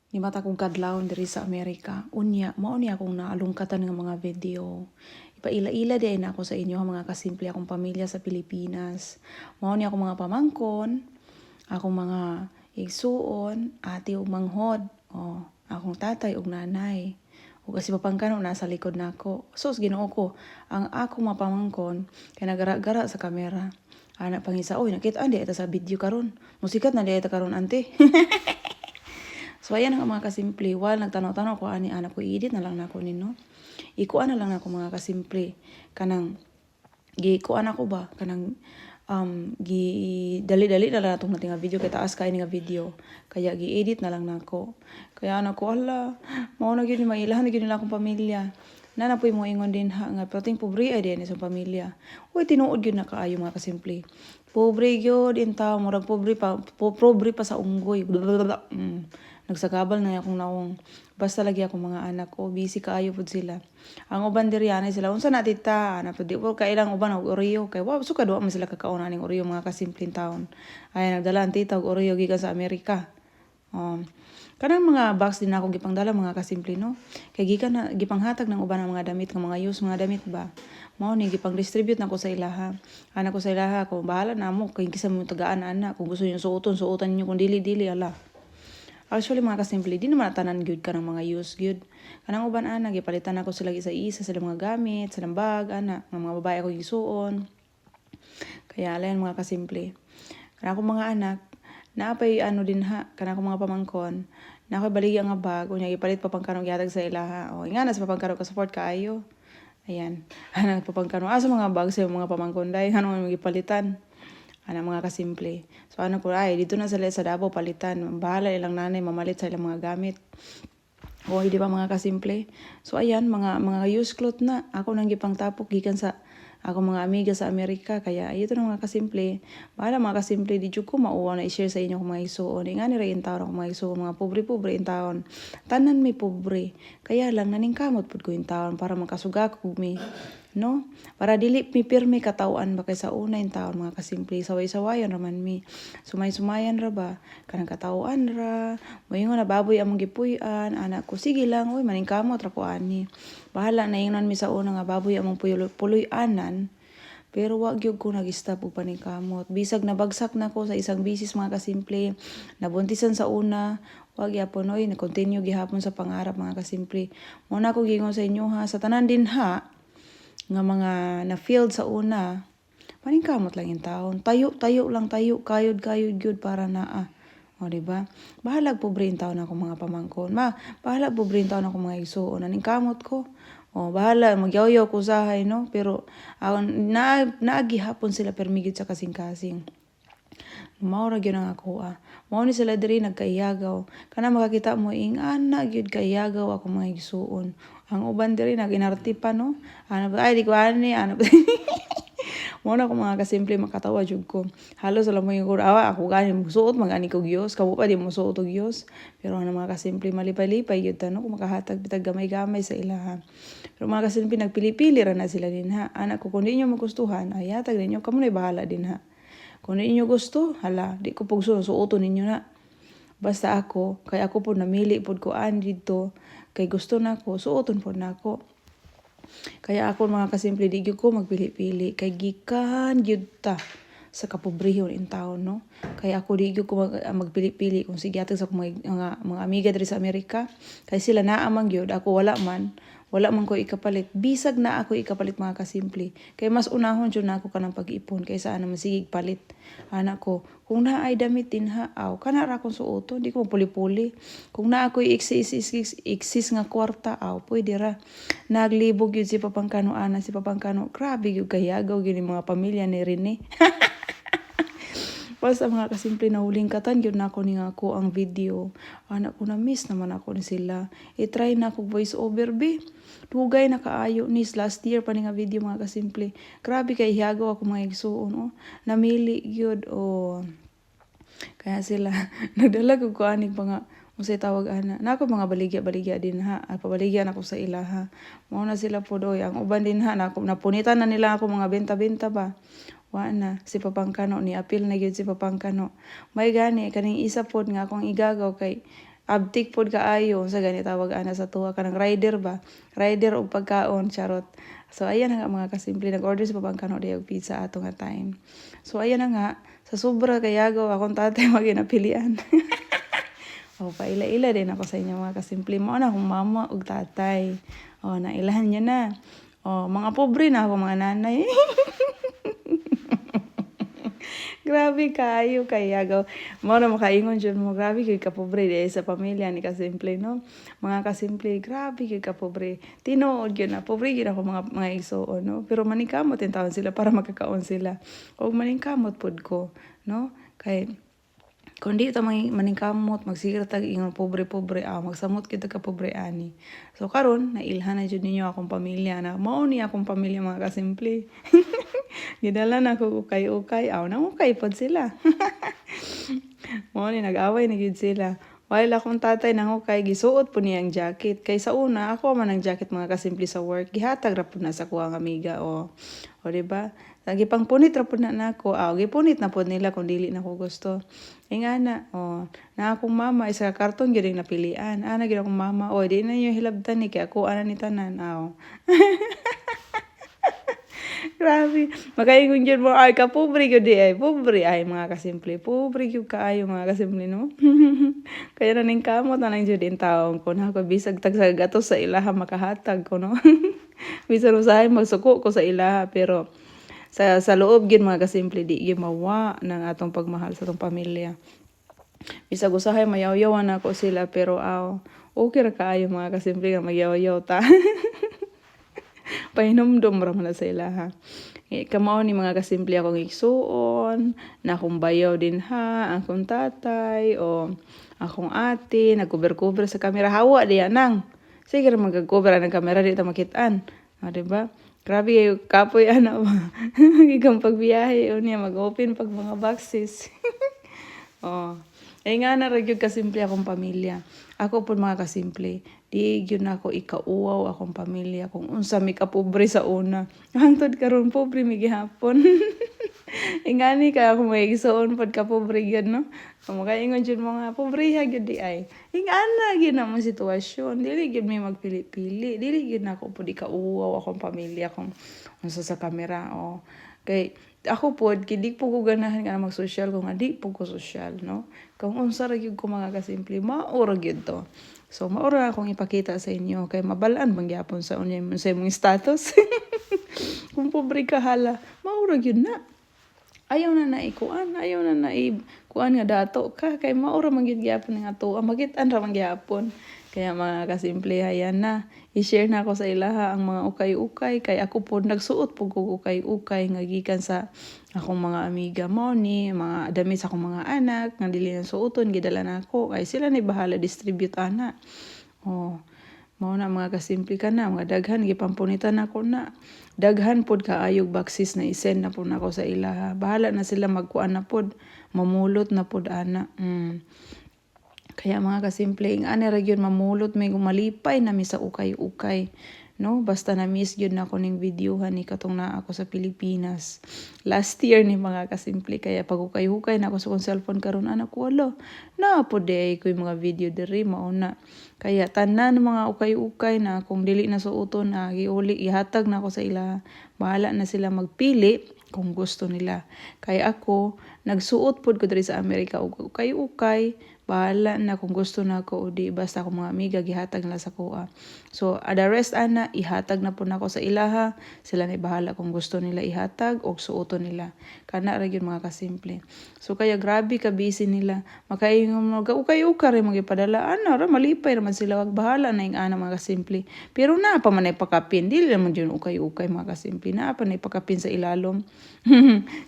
Ni mata kong kadlawon diri sa Amerika. Unya, mao ni akong naalungkatan ng mga video. Ipaila-ila din ako sa inyo mga kasimple akong pamilya sa Pilipinas. Mao ni akong mga pamangkon, akong mga igsuon, ate ug manghod, akong tatay ug nanay. O kasi papangkano nasa likod nako. Sus Ginoo ko, ang akong mga pamangkon kay nagara-gara sa kamera. Anak pangisa, oy nakita andi ita sa video karon. Musikat na di ita karon ante. So ayan ang mga kasimple. While nagtanaw-tanaw ko ani anak ko edit na lang nako nino. Ikuan na lang nako mga kasimple. Kanang gikuan ako ba kanang gi dali-dali na lang natong nating nga video kay taas kay ni nga video. Kaya gi-edit na lang nako. Kaya anak ko ala, mao na gyud mailahan gyud nila akong pamilya. Nana po'y mo ingon din ha nga pating pobre ay din sa pamilya. Uy tinuod gyud na kaayo mga kasimple. Pobre gyud inta murag pobre pa sa unggoy. Nagsagabal na akong naong basta lagi akong mga anak ko busy kaayo pud sila. Ang uban diri anay sila unsa na tita ana pud di po kailang uban og Oreo kay wow suka duwa man sila kakaon aning Oreo mga kasimpleng taon. Ay nagdala ang tita og Oreo gikan sa Amerika. Kanang mga box din ako gipangdala mga kasimple no. Kay gikan na gipanghatag ng uban ang mga damit ng mga use mga damit ba. Mao ni gipang-distribute nako sa ilaha. Anak ko sa ilaha ko bahala na mo kay kisa mo tagaan ana kung gusto niyo suotan niyo kung dili ala. Actually mga kasimple, di naman tanan gyud ka ng mga use gyud. Kanang uban ana gipalitan ako sila isa-isa sa mga gamit, sa bag ana, ng mga babae ako gisuon. Kaya alayan mga kasimple. Kanang akong mga anak, naapay ano din ha, kanang akong mga pamangkon, na ako'y baligi nga bag, unya ipalit pa pangkanong gihatag sa ilaha. O nga na sa pangkanong ka support kaayo. Ayan. Ana pangkanong sa mga bag sa mga pamangkon dai kanong gipalitan. Ana mga kasimple. So ano ko ay dito na sila sa Davao palitan. Bahala ilang nanay mamalit sa ilang mga gamit. O di ba mga kasimple? So ayan mga used cloth na ako nang gipang tapok gikan sa ako mga amiga sa Amerika kaya ito na mga kasimple. Bahala mga kasimple di jud ko mauwa na i-share sa inyo kung mga isuon. Nga ni ra in taon ako mga isuon mga pobre in taon. Tanan may pobre. Kaya lang naningkamot pud ko in taon para makasugak ko mi no? Para dili mi pirmi katawan ba kay sa una in taon mga kasimple saway-sawayan raman mi. Sumay-sumayan ra ba kanang katawan ra. Moingon na baboy among gipuy-an anak ko sige lang oy maningkamot ra ko ani. Bahala na ingnon mi sa una nga baboy among puloy-anan. Pero wag gyud ko nag-stop og paningkamot. Bisag nabagsak na ko sa isang bisis mga kasimple. Nabuntisan sa una, wag yapon oy na-continue gihapon sa pangarap mga kasimple. Mo na ko gingon sa inyo ha sa tanan din ha nga mga na-field sa una, paningkamot lang yung taon. Tayo lang, kayod gyud para naa. O, diba? Bahalag pobre yung taon ako mga pamangkon. Bahalag pobre yung taon ako mga isuon. Naningkamot ko. O, bahala, magyaw-yaw ko sahay, no? Pero, naagihapon sila permigid sa kasing-kasing. Maura gyud ang ako Mao ni sila diri nagkaiyagaw. Kana makakita mo ana gyud kaiyagaw ako mga igsuon. Ang uban diri naginarti pa no. Ano ay di ko ani ano. Mo na ko mga kasimple makatawa jud ko. Halos alam mo yung kurawa ako gani musuot magani ko gyos. Kamo pa di mo suot og gyos. Pero ang mga kasimple malipay-lipay gyud no kung makahatag bitag gamay-gamay sa ilaha. Pero mga kasimple nagpili-pili ra na sila din ha. Anak ko kung di nyo magustuhan ay hatag ninyo kamo na bahala din ha. Kung di nyo gusto, hala, di ko pag suoton ninyo na. Basta ako, kay ako po namili po ko dito, kay gusto na ako, suoton po na ako. Kaya ako mga kasimple, di ko magpili-pili, kay gikan gyud ta sa kapobrehon in taon, no? Kaya ako di ko magpili-pili kung sige atag sa mga amiga diri sa Amerika, kay sila naamang gyud, ako wala man ko ikapalit. Bisag na ako ikapalit mga kasimple. Kay mas unahon jud na ako kanang pag-ipon kaysa ano masigig palit. Anak ko, kung naa ay damit din haaw, kana ra akong suoton, di ko puli-puli. Kung naa ako'y iksis nga kwarta, pwede ra. Naglibog yun si Papangkano ana, si Papangkano, grabe yun kayagaw yun yung mga pamilya ni Rene. Basta mga kasimple na huling katan, yun na ako ni ako ang video. Anak ko na miss naman ako ni sila. I-try na ako voice over be. Dugay na kaayo nis last year pa ni nga video mga kasimple. Grabe kay hiyagaw ako mga igsuon. Namili yun. Kaya sila, nagdala ko anig mga usay tawag ana. Nako mga baligya din ha. Pabaligyan ako sa ilaha. Mao na sila po doy. Ang uban din ha. Napunitan na nila ako mga benta-benta ba. Na si Papangkano ni apil na gyud si Papangkano. May gani kaning isa pod nga akong igagaw kay abtik pod kaayo sa gani tawag ana sa tuwa kanang rider ba, rider og pagkaon charot. So ayan na nga mga kasimple, nag-order sa pabangkano di og pizza ato nga time. So ayan na nga, sa sobra kayagaw akong tatay maginapilian. O paila-ila din ako sa inyo mga kasimple, mo na akong mama ug tatay. O nailahan niya na. O mga pobre na ako mga nanay. Grabe kayo kayagaw. Mo na makaingon jud mo, grabe kay ka pobre di sa pamilya ni kasimple no. Mga kasimple, grabe kay ka pobre. Tinuod gyud na pobre gyud ako mga igsoon no. Pero maningkamot in taon sila para makakaon sila. Og maningkamot pud ko no. Kay kung di ito maningkamot, magsigara tag ingon pobre-pobre, magsamot kita ka pobre ani. So karon nailhan na jud ninyo akong pamilya na mao ni akong pamilya mga kasimple. Gidala na ko ukay-ukay, nangukay pod sila. Mao ni nag-away na gyud sila. While akong tatay nangukay, gisuot po niyang jacket. Kay sa una, ako man ang jacket mga kasimple sa work. Gihatag ra po na sa kuwang amiga. O diba? Lagi pang punit ra po na nako. Gipunit na po nila kung dili na ko gusto. Nga na, na akong mama, isa karton gyud yung napilian. Gyud akong mama, di na yung hilabtan ni, kaya ako ni tanan. Grabe. Makaingon dyan mo, ka pobre ko di ay. Pobre ay mga kasimple. Pobre ko kaayo mga kasimple no. Kaya na ning kamot na lang dyan din taong ko na ako bisag tag sa gato sa ilaha makahatag ko no. Bisan usahay magsuko ko sa ilaha pero sa loob gid mga kasimple di gyud mawa ng atong pagmahal sa atong pamilya. Bisag usahay mayaw-yawan ako sila pero okay ra kaayo mga kasimple nga magyaw-yaw ta. Pahinomdom ra man sa ilaha. Kamao ni mga kasimple akong igsuon, na akong bayaw din ha, akong tatay, o akong ate, nag-cover-cover sa kamera. Hawa diya nang. Sige ra mag-cover ng kamera, di ta makitaan. Diba? Grabe kayo, kapoy ba? Ikang pagbiyahe, niya mag-open pag mga boxes. Nga na rin yung kasimple akong pamilya. Ako po mga kasimple, di yun ako ikauwaw akong pamilya kung unsa mi ka pobre sa una. Hangtod karon pobre mi gihapon. Ingani kaya ako may igsoon pod ka pobre gyud no. Makaingon jud mga pobre ha gyud di ay. Ingana gyud na mo sitwasyon. Dili gyud mi magpili-pili. Dili gyud nako pod ikauwaw akong pamilya kung unsa sa kamera kay ako pod kidi po ko ganahan nga mag-social kung di po ko social no. Kung unsa ra gyud ko mga kasimple, maura gyud to. So maura akong ipakita sa inyo kay mabalaan bang gyapon sa imong status. Kung pobre ka hala, maura gyud na. Ayaw na ikuan kuan nga dato ka kay maura man gyud gyapon nga ato. Magit-an ra man gyapon. Kaya mga kasimple, ayan na. I-share na ako sa ilaha ang mga ukay-ukay. Kay ako po nagsuot po ko ukay-ukay nga gikan sa akong mga amiga mo ni, mga damit sa akong mga anak, nga dili na suoton, gidala na ako. Kay sila na bahala distribute ana. Mao na mga kasimple ka na, mga daghan, gipampunitan ako na. Daghan pod kaayog boxes na isend na po na ako sa ilaha. Bahala na sila magkuan na pod, mamulot na pod ana. Kaya mga kasimple, ang ra gyud mamulot may gumalipay na mi sa ukay-ukay. No, basta na miss gyud na ako ning videohan ni katong naa ako sa Pilipinas. Last year ni mga kasimple, kaya pag ukay-ukay na ako sa kong cellphone karon anak ko wala. Na po day ko yung mga video diri mao na. Kaya tanan mga ukay-ukay na kung dili na suoton giuli ihatag na ako sa ila. Bahala na sila magpili kung gusto nila. Kaya ako nagsuot pod ko diri sa Amerika og ukay-ukay. Bahala na kung gusto na ako o di basta akong mga amiga gihatag na sa kuha. So the rest ana ihatag na po na ako sa ilaha. Sila na bahala kung gusto nila ihatag o suoton nila. Kana ra gyud mga kasimple. So kaya grabe ka busy nila. Makaingon mo ukay-ukay ra magipadala ra malipay ra man sila wag bahala na ing ana mga kasimple. Pero na pa man ay pakapin dili man yun ukay-ukay mga kasimple. Na pa nay pakapin sa ilalom.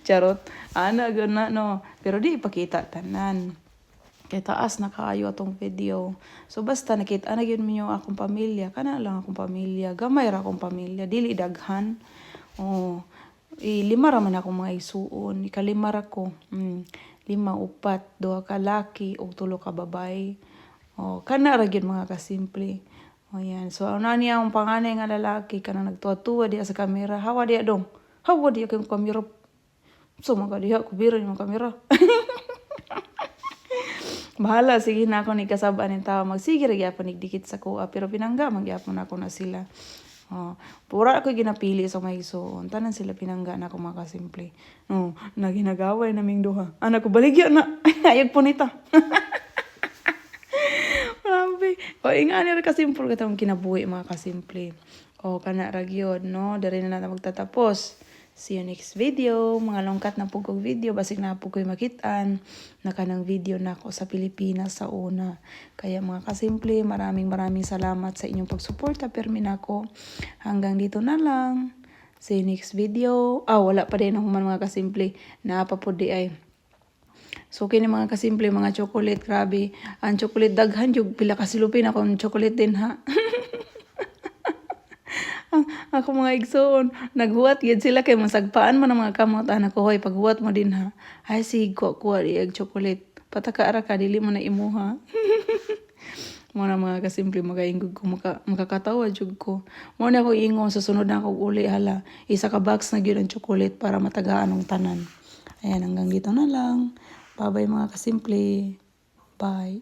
Charot. Ana gana no. Pero di ipakita tanan. Kaya taas na kaayo atong video. So basta nakita na gyud minyo akong pamilya, kana lang akong pamilya, gamay ra akong pamilya, dili daghan. 5 ra man ako mga isuon, ika-5 ra ko. 5, 4, 2 ka laki ug 3 ka babay. Kana ra gyud mga kasimple. Yan. So ana niya ang panganay nga lalaki kanang nagtuwa-tuwa diya sa kamera. Hawa diya dong. Hawa diya kay kamera. So mga diha ko biro yung kamera. Bahala, sige na ako ni kasabaan ng tao. Magsige rin yapon nigdikit sa kuha. Pero pinangga, magyapon ako na sila. Oh, pura ako ginapili sa may isuon. Tanan sila pinangga na ako makasimple. Oh, naginagaway naming duha. Anak ko, baligyan na. Ayag po nita. Grabe. O, ingani rin kasimple ka itong kinabuhi mga kasimple. O, kana ragyod, no? Dari na natin magtatapos. See you next video. Mga longkat na pugog video. Basig na po ko'y makitaan. Nakanang video na ako sa Pilipinas sa una. Kaya mga kasimple, maraming salamat sa inyong pagsuporta. Permin ako. Hanggang dito na lang. See you next video. Wala pa din ako man mga kasimple. Naapapod di ay. So, kini mga kasimple, mga chocolate, grabe. Ang chocolate daghan, yung pila kasilupin akong chocolate din ha. Ako mga igsoon, naghuwat gid sila kay masagpaan man ang mga kamot. Anak ko, hoy, paghuwat mo din ha. Ay, sige, kuha di egg chocolate. Pataka-ara ka, dili mo na imuha. Muna mga kasimple, magaingog ko, makakatawa jud ko. Muna ako ingon, sa sunod na ako uli, hala. Isa ka box na gyud ang chocolate para matagaan ang tanan. Ayan, hanggang dito na lang. Bye-bye mga kasimple. Bye.